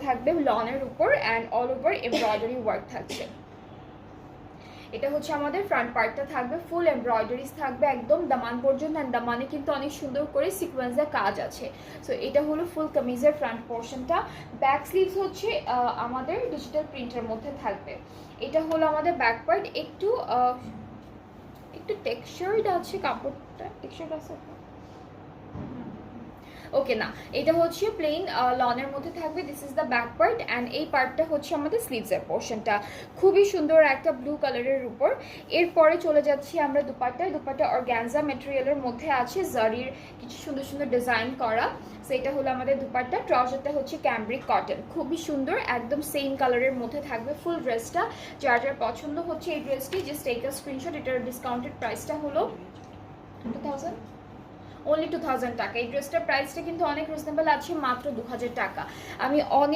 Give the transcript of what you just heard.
থাকবে লনের উপর and all over embroidery work থাকছে। এটা হচ্ছে আমাদের ফ্রন্ট পার্টটা থাকবে, ফুল এমব্রয়ডারিজ থাকবে একদম দামান পর্যন্ত, অ্যান্ড দামানে কিন্তু অনেক সুন্দর করে সিকোয়েন্সের কাজ আছে। সো এটা হলো ফুল কামিজের ফ্রন্ট পোর্শনটা। ব্যাক স্লিভস হচ্ছে আমাদের ডিজিটাল প্রিন্টের মধ্যে থাকবে। এটা হলো আমাদের ব্যাক পার্ট, একটু টেক্সচার্ড আছে কাপড়টা, টেক্সচার্ড আছে ওকে না, এটা হচ্ছে প্লেন লনের মধ্যে থাকবে। This is the back part and এই পার্টটা হচ্ছে আমাদের স্লিভসের পোর্শনটা, খুবই সুন্দর একটা ব্লু কালারের উপর। এরপরে চলে যাচ্ছি আমরা দুপাট্টায়। দুপাট্টা অর্গ্যানজা মেটেরিয়ালের মধ্যে আছে জারির কিছু সুন্দর সুন্দর ডিজাইন করা। সো এটা হলো আমাদের দুপাট্টা। ট্রাউজারটা হচ্ছে ক্যামব্রিক কটন, খুবই সুন্দর, একদম সেম কালারের মধ্যে থাকবে ফুল ড্রেসটা। যার যার পছন্দ হচ্ছে এই ড্রেসটি, জাস্ট টেক আ স্ক্রিনশট। এটার ডিসকাউন্টেড প্রাইসটা হলো 2000, অনলি 2000 টাকা। এই ড্রেসটার প্রাইসটা কিন্তু অনেক রিজনেবল আছে, মাত্র 2000 টাকা। আমি অনেক